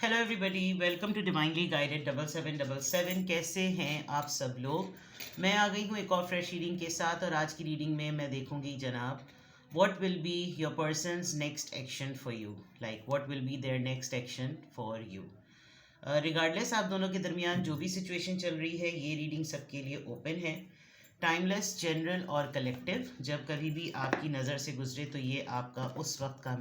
Hello everybody, welcome to divinely guided 7777। कैसे हैं आप सब लोग। मैं आ गई हूँ एक और फ्रेश रीडिंग के साथ, और आज की रीडिंग में मैं देखूंगी जनाब what will be your persons next action for you, like what will be there next action for you. Regardless आप दोनों के दरमियान जो भी सिचुएशन चल रही है, ये रीडिंग सबके लिए ओपन है। टाइमलेस, जनरल और कलेक्टिव। जब कभी भी आपकी नज़र से गुजरे तो ये आपका उस वक्त का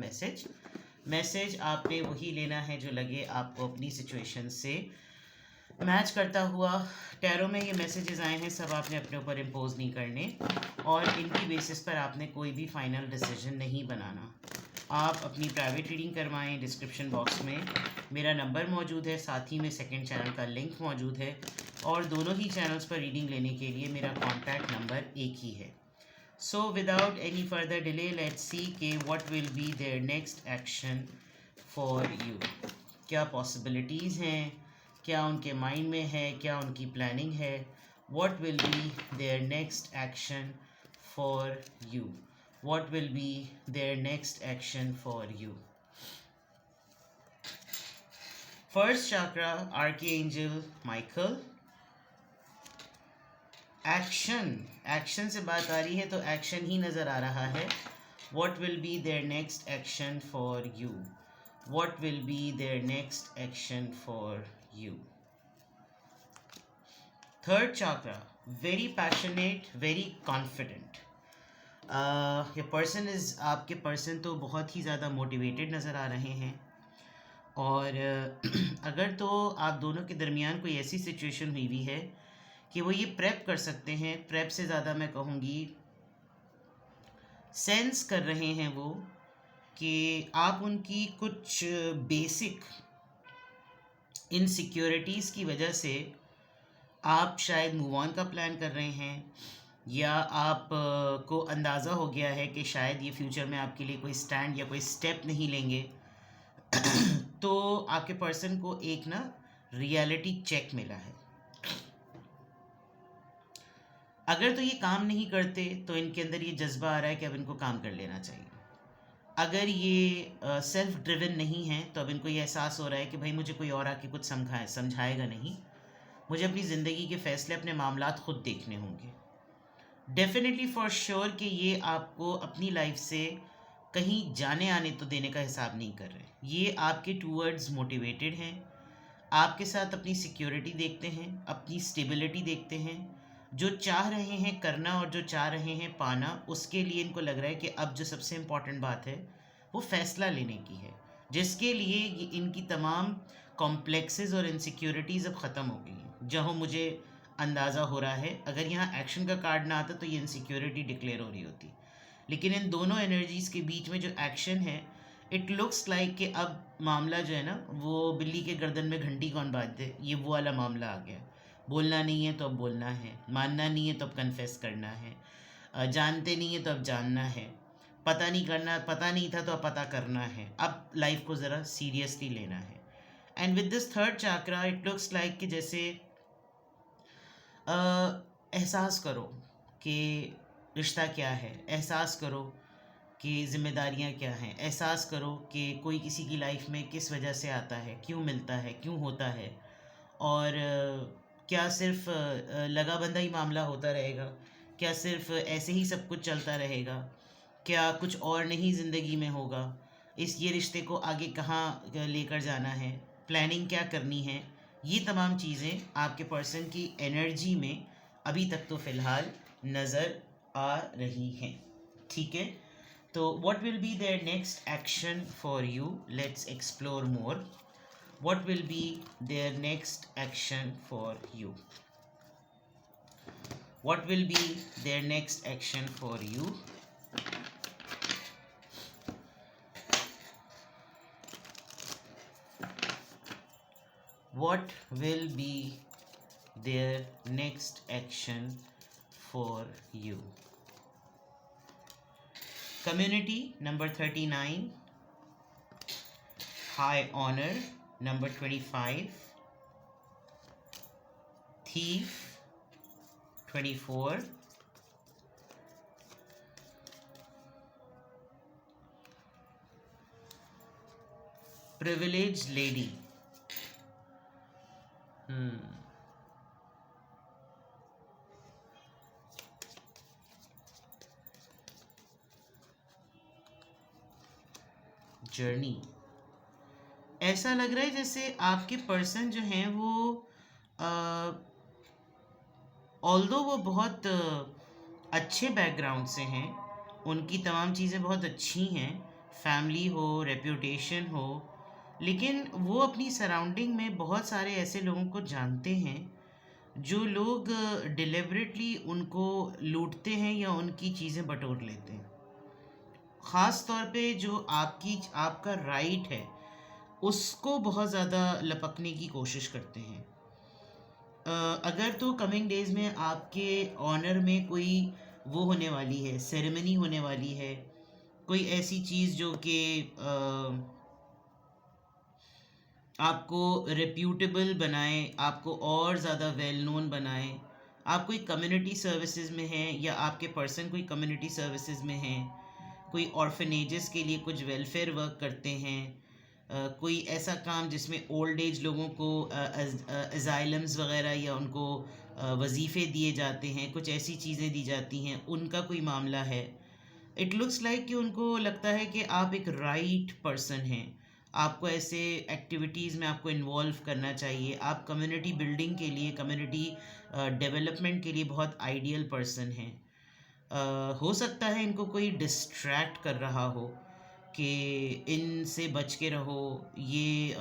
मैसेज आपने वही लेना है जो लगे आपको अपनी सिचुएशन से मैच करता हुआ। टैरो में ये मैसेजेस आए हैं, सब आपने अपने ऊपर इम्पोज नहीं करने, और इनकी बेसिस पर आपने कोई भी फाइनल डिसीजन नहीं बनाना। आप अपनी प्राइवेट रीडिंग करवाएं। डिस्क्रिप्शन बॉक्स में मेरा नंबर मौजूद है, साथ ही में सेकंड चैनल का लिंक मौजूद है, और दोनों ही चैनल्स पर रीडिंग लेने के लिए मेरा कॉन्टैक्ट नंबर एक ही है। So without any further delay, let's see कि what will be their next action for you। क्या possibilities हैं, क्या उनके माइंड में है, क्या उनकी प्लानिंग है। What will be their next action for you? What will be their next action for you? First chakra, Archangel Michael। Action से बात आ रही है तो एक्शन ही नज़र आ रहा है। What will be there next action for you. What will be there next action for you. Third chakra, very passionate, very confident. ये पर्सन इज़, आपके पर्सन तो बहुत ही ज़्यादा मोटिवेटेड नज़र आ रहे हैं, और अगर तो आप दोनों के दरमियान कोई ऐसी सिचुएशन हुई हुई है कि वो ये प्रेप कर सकते हैं, प्रेप से ज़्यादा मैं कहूँगी सेंस कर रहे हैं वो, कि आप उनकी कुछ बेसिक इनसिक्योरिटीज़ की वजह से आप शायद मूव ऑन का प्लान कर रहे हैं, या आप को अंदाज़ा हो गया है कि शायद ये फ्यूचर में आपके लिए कोई स्टैंड या कोई स्टेप नहीं लेंगे। तो आपके पर्सन को एक ना रियलिटी चेक मिला है। अगर तो ये काम नहीं करते तो इनके अंदर ये जज्बा आ रहा है कि अब इनको काम कर लेना चाहिए। अगर ये सेल्फ ड्रिवन नहीं है तो अब इनको ये एहसास हो रहा है कि भाई मुझे कोई और आके कुछ समझाएगा नहीं, मुझे अपनी ज़िंदगी के फ़ैसले, अपने मामलात खुद देखने होंगे। डेफिनेटली फॉर श्योर कि ये आपको अपनी लाइफ से कहीं जाने आने तो देने का हिसाब नहीं कर रहे। ये आपके टूवर्ड्स मोटिवेटेड हैं, आपके साथ अपनी सिक्योरिटी देखते हैं, अपनी स्टेबिलिटी देखते हैं। जो चाह रहे हैं करना और जो चाह रहे हैं पाना, उसके लिए इनको लग रहा है कि अब जो सबसे इम्पॉर्टेंट बात है वो फ़ैसला लेने की है, जिसके लिए ये इनकी तमाम कॉम्प्लेक्सेस और इनसिक्योरिटीज़ अब ख़त्म हो गई हैं। जहाँ मुझे अंदाज़ा हो रहा है अगर यहाँ एक्शन का कार्ड ना आता तो ये इनसिक्योरिटी डिक्लेयर हो रही होती, लेकिन इन दोनों एनर्जीज़ के बीच में जो एक्शन है, इट लुक्स लाइक कि अब मामला जो है ना, वो बिल्ली के गर्दन में घंटी कौन बांध दे, ये वो वाला मामला आ गया। बोलना नहीं है तो अब बोलना है, मानना नहीं है तो अब कन्फेस करना है, जानते नहीं है तो अब जानना है, पता नहीं करना, पता नहीं था तो अब पता करना है, अब लाइफ को ज़रा सीरियसली लेना है। And with this third chakra it looks like कि जैसे एहसास करो कि रिश्ता क्या है, एहसास करो कि ज़िम्मेदारियाँ क्या हैं, एहसास करो कि कोई किसी की लाइफ में किस वजह से आता है, क्यों मिलता है, क्यों होता है, और क्या सिर्फ लगा बंधा ही मामला होता रहेगा, क्या सिर्फ ऐसे ही सब कुछ चलता रहेगा, क्या कुछ और नहीं ज़िंदगी में होगा, ये रिश्ते को आगे कहाँ लेकर जाना है, प्लानिंग क्या करनी है। ये तमाम चीज़ें आपके पर्सन की एनर्जी में अभी तक तो फ़िलहाल नज़र आ रही हैं। ठीक है, तो what will be their next action for you? Let's explore more. What will be their next action for you? What will be their next action for you? What will be their next action for you? Community number 39, high honor number 25, thief 24, privileged lady journey, ऐसा लग रहा है जैसे आपके person जो हैं वो although वो बहुत अच्छे बैकग्राउंड से हैं, उनकी तमाम चीज़ें बहुत अच्छी हैं, फैमिली हो, रेप्यूटेशन हो, लेकिन वो अपनी सराउंडिंग में बहुत सारे ऐसे लोगों को जानते हैं जो लोग डिलिबरेटली उनको लूटते हैं या उनकी चीज़ें बटोर लेते हैं। ख़ास तौर पे जो आपका राइट है उसको बहुत ज़्यादा लपकने की कोशिश करते हैं। अगर तो कमिंग डेज़ में आपके ऑनर में कोई वो होने वाली है, सेरेमनी होने वाली है, कोई ऐसी चीज़ जो कि आपको रेप्यूटेबल बनाए, आपको और ज़्यादा वेल नोन बनाए, आप कोई कम्युनिटी सर्विसेज में हैं या आपके पर्सन कोई कम्युनिटी सर्विसेज में हैं, कोई ऑर्फनेजेस के लिए कुछ वेलफेयर वर्क करते हैं, कोई ऐसा काम जिसमें ओल्ड एज लोगों को अजाइलम्स वगैरह या उनको वजीफ़े दिए जाते हैं, कुछ ऐसी चीज़ें दी जाती हैं, उनका कोई मामला है। इट लुक्स लाइक कि उनको लगता है कि आप एक राइट पर्सन हैं, आपको ऐसे एक्टिविटीज़ में आपको इन्वॉल्व करना चाहिए, आप कम्युनिटी बिल्डिंग के लिए, कम्युनिटी डेवलपमेंट के लिए बहुत आइडियल पर्सन हैं। हो सकता है इनको कोई डिस्ट्रैक्ट कर रहा हो कि इनसे बच के रहो, ये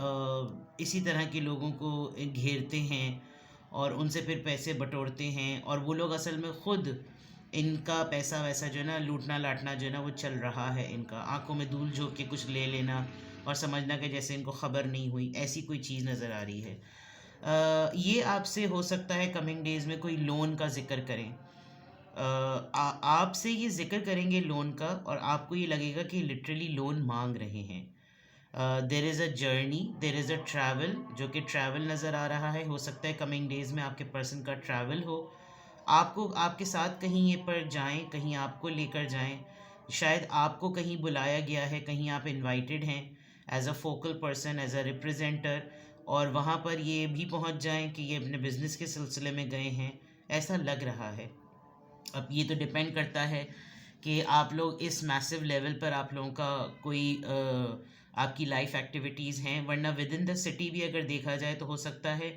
इसी तरह के लोगों को घेरते हैं और उनसे फिर पैसे बटोरते हैं, और वो लोग असल में ख़ुद इनका पैसा वैसा जो है ना, लूटना लाटना जो है ना वो चल रहा है, इनका आंखों में धूल झोंक के कुछ ले लेना और समझना कि जैसे इनको ख़बर नहीं हुई, ऐसी कोई चीज़ नज़र आ रही है। ये आपसे हो सकता है कमिंग डेज़ में कोई लोन का ज़िक्र करें, आपसे ये ज़िक्र करेंगे लोन का, और आपको ये लगेगा कि लिटरली लोन मांग रहे हैं। There is a journey, there is a travel, जो कि ट्रैवल नज़र आ रहा है। हो सकता है कमिंग डेज़ में आपके पर्सन का ट्रैवल हो, आपको आपके साथ कहीं ये पर जाएं, कहीं आपको लेकर जाएं, शायद आपको कहीं बुलाया गया है, कहीं आप इनवाइटेड हैं as a focal person, as a representer, और वहाँ पर ये भी पहुँच जाएं कि ये अपने बिज़नेस के सिलसिले में गए हैं, ऐसा लग रहा है। अब ये तो डिपेंड करता है कि आप लोग इस मैसिव लेवल पर आप लोगों का कोई आपकी लाइफ एक्टिविटीज़ हैं, वरना विद इन द सिटी भी अगर देखा जाए तो हो सकता है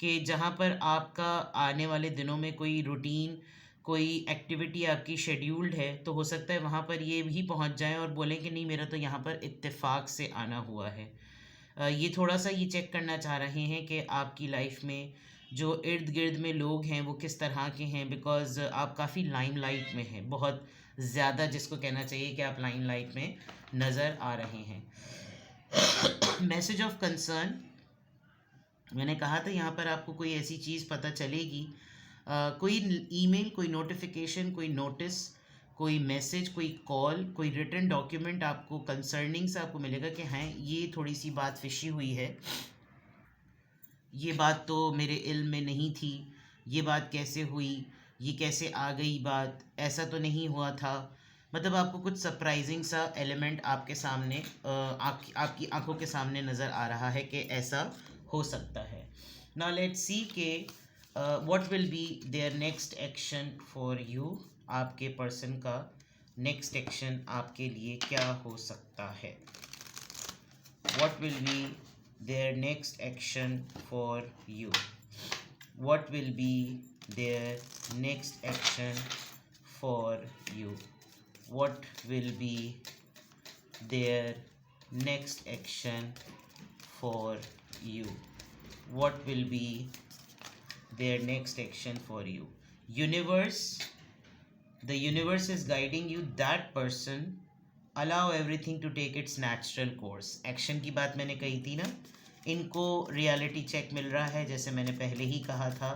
कि जहाँ पर आपका आने वाले दिनों में कोई रूटीन, कोई एक्टिविटी आपकी शेड्यूल्ड है, तो हो सकता है वहाँ पर ये भी पहुँच जाएं और बोलें कि नहीं, मेरा तो यहाँ पर इत्तेफाक से आना हुआ है। ये थोड़ा सा ये चेक करना चाह रहे हैं कि आपकी लाइफ में जो इर्द गिर्द में लोग हैं वो किस तरह के हैं, बिकॉज़ आप काफ़ी लाइमलाइट में हैं, बहुत ज़्यादा, जिसको कहना चाहिए कि आप लाइमलाइट में नज़र आ रहे हैं। मैसेज ऑफ कंसर्न, मैंने कहा था यहाँ पर आपको कोई ऐसी चीज़ पता चलेगी, कोई ईमेल, कोई नोटिफिकेशन, कोई नोटिस, कोई मैसेज, कोई कॉल, कोई रिटन डॉक्यूमेंट आपको कंसर्निंग से आपको मिलेगा कि हाँ, ये थोड़ी सी बात फिशी हुई है, ये बात तो मेरे इल्म में नहीं थी, ये बात कैसे हुई, ये कैसे आ गई बात, ऐसा तो नहीं हुआ था। मतलब आपको कुछ सरप्राइजिंग सा एलिमेंट आपके सामने आपकी आंखों के सामने नज़र आ रहा है कि ऐसा हो सकता है। नाउ लेट्स सी के what will be there next action for you, आपके पर्सन का नेक्स्ट एक्शन आपके लिए क्या हो सकता है। What will be their next action for you? What will be their next action for you? What will be their next action for you? What will be their next action for you? Universe, the universe is guiding you, that person, allow everything to take its natural course. Action की बात मैंने कही थी ना, इनको reality check मिल रहा है, जैसे मैंने पहले ही कहा था।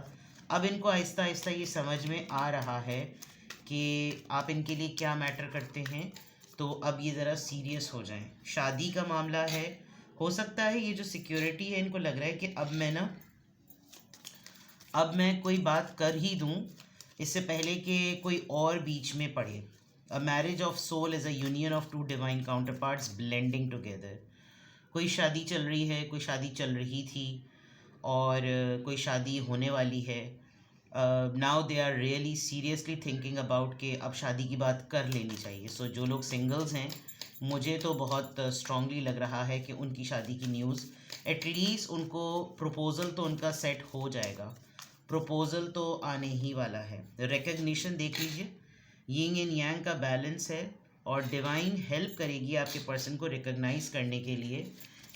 अब इनको आहिस्ता आहिस्ता ये समझ में आ रहा है कि आप इनके लिए क्या मैटर करते हैं, तो अब ये ज़रा सीरियस हो जाएं। शादी का मामला है, हो सकता है ये जो सिक्योरिटी है, इनको लग रहा है कि अब मैं कोई बात कर ही दूं इससे पहले कि कोई और बीच में पड़े। A marriage of soul is a union of two divine counterparts blending together. कोई शादी चल रही है, कोई शादी चल रही थी, और कोई शादी होने वाली है, now they are really seriously thinking about कि अब शादी की बात कर लेनी चाहिए. सो जो लोग सिंगल्स हैं, मुझे तो बहुत स्ट्रांगली लग रहा है कि उनकी शादी की न्यूज़, एटलीस्ट उनको प्रपोज़ल तो उनका सेट हो जाएगा. प्रपोज़ल तो आने ही वाला है. रिकग्निशन देख लीजिए, यिंग एंड यांग का बैलेंस है और डिवाइन हेल्प करेगी आपके पर्सन को रिकग्नाइज करने के लिए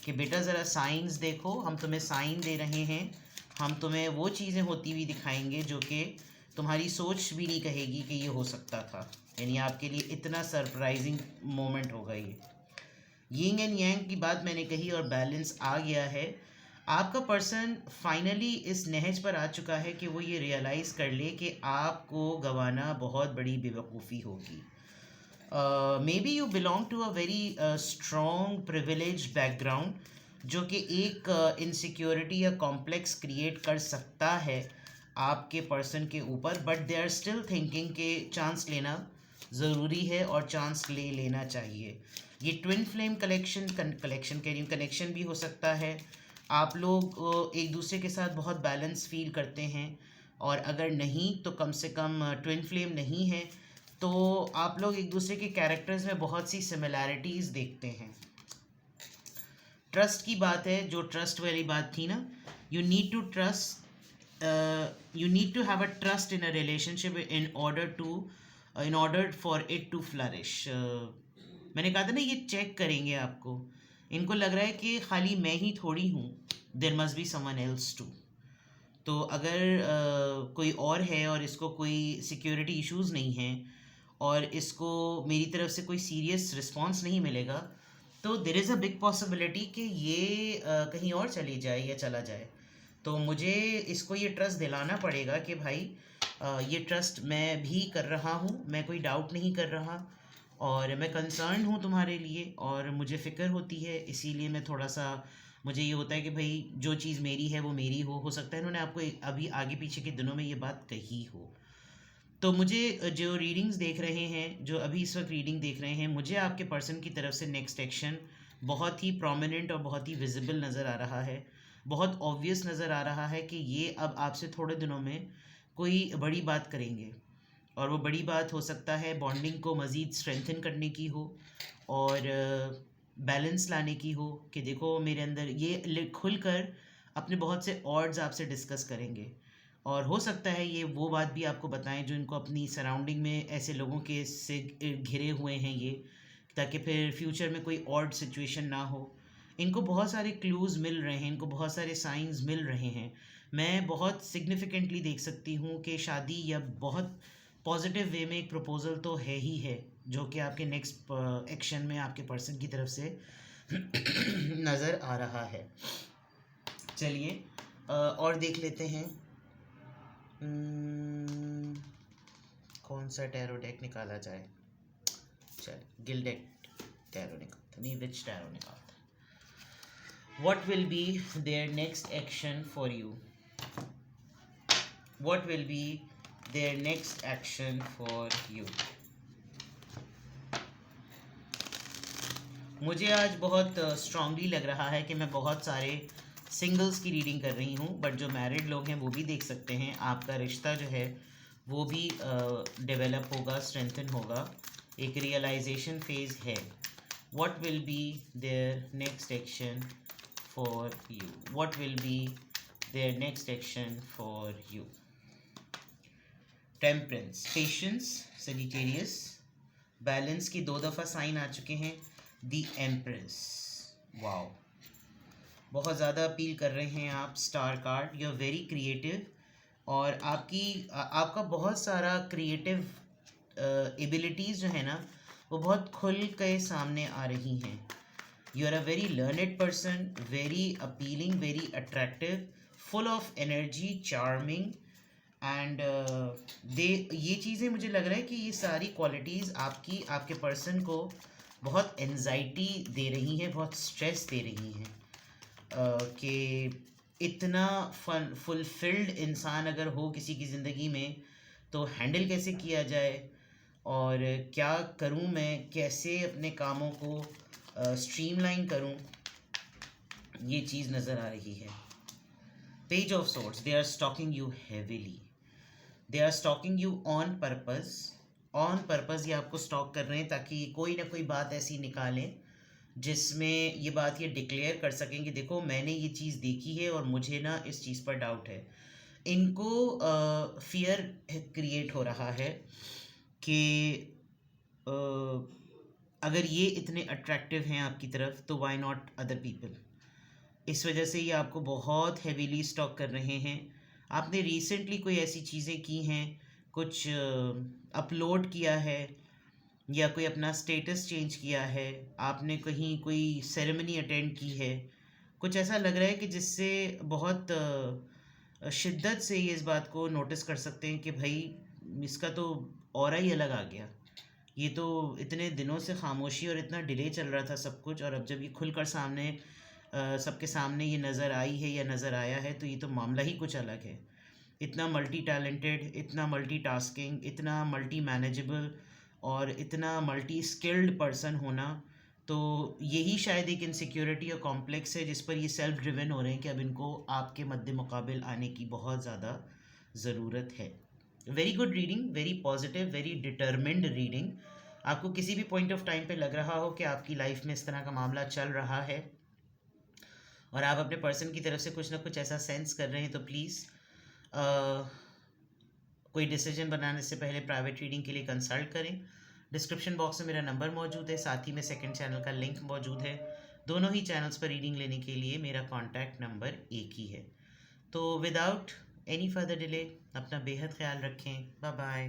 कि बेटा ज़रा साइंस देखो, हम तुम्हें साइन दे रहे हैं, हम तुम्हें वो चीज़ें होती हुई दिखाएंगे जो कि तुम्हारी सोच भी नहीं कहेगी कि ये हो सकता था. यानी आपके लिए इतना सरप्राइजिंग मोमेंट होगा ये. यिंग एंड यांग की बात मैंने कही और बैलेंस आ गया है. आपका पर्सन फाइनली इस नहज पर आ चुका है कि वो ये रियलाइज़ कर ले कि आपको गंवाना बहुत बड़ी बेवकूफ़ी होगी. May be you belong to a very strong privilege background जो कि एक इनसिक्योरिटी या कॉम्प्लेक्स क्रिएट कर सकता है आपके पर्सन के ऊपर, but they are still thinking कि चांस लेना ज़रूरी है और चांस ले लेना चाहिए. ये ट्विन फ्लेम कलेक्शन कह रही हूँ, कनेक्शन भी हो सकता है. आप लोग एक दूसरे के साथ बहुत बैलेंस फील करते हैं, और अगर नहीं तो कम से कम ट्विन फ्लेम नहीं है तो आप लोग एक दूसरे के कैरेक्टर्स में बहुत सी सिमिलैरिटीज़ देखते हैं. ट्रस्ट की बात है, जो ट्रस्ट वाली बात थी ना, you need to trust, you need to have a trust in a relationship in order for it to flourish. मैंने कहा था ना, ये चेक करेंगे आपको. इनको लग रहा है कि खाली मैं ही थोड़ी हूँ, there must be someone else too. तो अगर कोई और है और इसको कोई सिक्योरिटी इश्यूज़ नहीं हैं और इसको मेरी तरफ से कोई सीरियस रिस्पांस नहीं मिलेगा, तो there is a big possibility कि ये कहीं और चली जाए या चला जाए. तो मुझे इसको ये ट्रस्ट दिलाना पड़ेगा कि भाई ये ट्रस्ट मैं भी कर रहा हूँ, मैं कोई डाउट नहीं कर रहा, और मैं कंसर्न हूँ तुम्हारे लिए और मुझे फ़िक्र होती है. इसीलिए मैं थोड़ा सा, मुझे ये होता है कि भाई जो चीज़ मेरी है वो मेरी हो सकता है इन्होंने आपको अभी आगे पीछे के दिनों में ये बात कही हो. तो मुझे जो रीडिंग्स देख रहे हैं, जो अभी इस वक्त रीडिंग देख रहे हैं, मुझे आपके पर्सन की तरफ से नेक्स्ट एक्शन बहुत ही प्रोमिनेंट और बहुत ही विजिबल नज़र आ रहा है. बहुत ऑब्वियस नज़र आ रहा है कि ये अब आपसे थोड़े दिनों में कोई बड़ी बात करेंगे, और वो बड़ी बात हो सकता है बॉन्डिंग को मज़ीद स्ट्रेंथन करने की हो और बैलेंस लाने की हो कि देखो मेरे अंदर ये खुलकर अपने बहुत से ऑड्स आपसे डिस्कस करेंगे. और हो सकता है ये वो बात भी आपको बताएं जो इनको अपनी सराउंडिंग में ऐसे लोगों के से घिरे हुए हैं ये, ताकि फिर फ्यूचर में कोई ऑड सिचुएशन ना हो. इनको बहुत सारे क्लूज़ मिल रहे हैं, इनको बहुत सारे साइंस मिल रहे हैं. मैं बहुत सिग्निफिकेंटली देख सकती हूँ कि शादी या बहुत पॉजिटिव वे में एक प्रपोज़ल तो है ही है, जो कि आपके नेक्स्ट एक्शन में आपके पर्सन की तरफ से नज़र आ रहा है. चलिए और देख लेते हैं. कौन सा टैरो डेक निकाला जाए. चल गिल्डेड टैरो निकालता, नहीं विच टैरो निकालता. What will be there next action for you. What will be there next action for you. मुझे आज बहुत स्ट्रांगली लग रहा है कि मैं बहुत सारे सिंगल्स की रीडिंग कर रही हूँ, बट जो मैरिड लोग हैं वो भी देख सकते हैं. आपका रिश्ता जो है वो भी डेवलप होगा, स्ट्रेंथन होगा, एक रियलाइजेशन फेज़ है. What will be there next action for you. What will be there next action for you. Temperance, patience, Sagittarius. Balance की 2 दफ़ा साइन आ चुके हैं. द एम्प्रेस, वाओ, बहुत ज़्यादा अपील कर रहे हैं आप. Star card, you are very creative, और आपका बहुत सारा क्रिएटिव एबिलिटीज़ जो है ना वो बहुत खुल के सामने आ रही हैं. You are a very learned person, very appealing, very attractive, full of energy, charming, and ये चीज़ें मुझे लग रहा है कि ये सारी क्वालिटीज़ आपके पर्सन को बहुत एनजाइटी दे रही हैं, बहुत स्ट्रेस दे रही हैं. कि इतना फुलफिल्ड इंसान अगर हो किसी की ज़िंदगी में तो हैंडल कैसे किया जाए, और क्या करूं मैं, कैसे अपने कामों को स्ट्रीमलाइन करूं, ये चीज़ नज़र आ रही है. Page of swords, they are stalking you heavily, they are stalking you on purpose, on purpose ये आपको स्टॉक कर रहे हैं ताकि कोई ना कोई बात ऐसी निकालें जिसमें ये बात ये डिक्लेयर कर सकें कि देखो मैंने ये चीज़ देखी है और मुझे ना इस चीज़ पर डाउट है। इनको फियर क्रिएट हो रहा है कि अगर ये इतने अट्रैक्टिव हैं आपकी तरफ तो वाई नॉट अदर पीपल। इस वजह से ये आपको बहुत हेवीली स्टॉक कर रहे हैं। आपने रिसेंटली कोई ऐसी चीज़ें की हैं, कुछ अपलोड किया है या कोई अपना स्टेटस चेंज किया है, आपने कहीं कोई सेरेमनी अटेंड की है, कुछ ऐसा लग रहा है कि जिससे बहुत शिद्दत से ये इस बात को नोटिस कर सकते हैं कि भाई इसका तो ऑरा ही अलग आ गया। ये तो इतने दिनों से खामोशी और इतना डिले चल रहा था सब कुछ, और अब जब ये खुलकर सामने सबके सामने ये नज़र आई है या नज़र आया है तो ये तो मामला ही कुछ अलग है। इतना मल्टी टैलेंटेड, इतना मल्टी टास्किंग, इतना मल्टी मैनेजेबल और इतना मल्टी स्किल्ड पर्सन होना, तो यही शायद एक इनसिक्योरिटी और कॉम्प्लेक्स है जिस पर ये सेल्फ ड्रिवन हो रहे हैं कि अब इनको आपके मद्दे मुकाबिल आने की बहुत ज़्यादा ज़रूरत है। Very good reading, very positive, very determined reading. आपको किसी भी पॉइंट ऑफ टाइम पे लग रहा हो कि आपकी लाइफ में इस तरह का मामला चल रहा है और आप अपने पर्सन की तरफ से कुछ ना कुछ ऐसा सेंस कर रहे हैं तो प्लीज़ कोई डिसीजन बनाने से पहले प्राइवेट रीडिंग के लिए कंसल्ट करें। डिस्क्रिप्शन बॉक्स में मेरा नंबर मौजूद है, साथ ही में सेकंड चैनल का लिंक मौजूद है। दोनों ही चैनल्स पर रीडिंग लेने के लिए मेरा कॉन्टैक्ट नंबर एक ही है। तो विदाउट एनी फर्दर डिले अपना बेहद ख्याल रखें। Bye bye.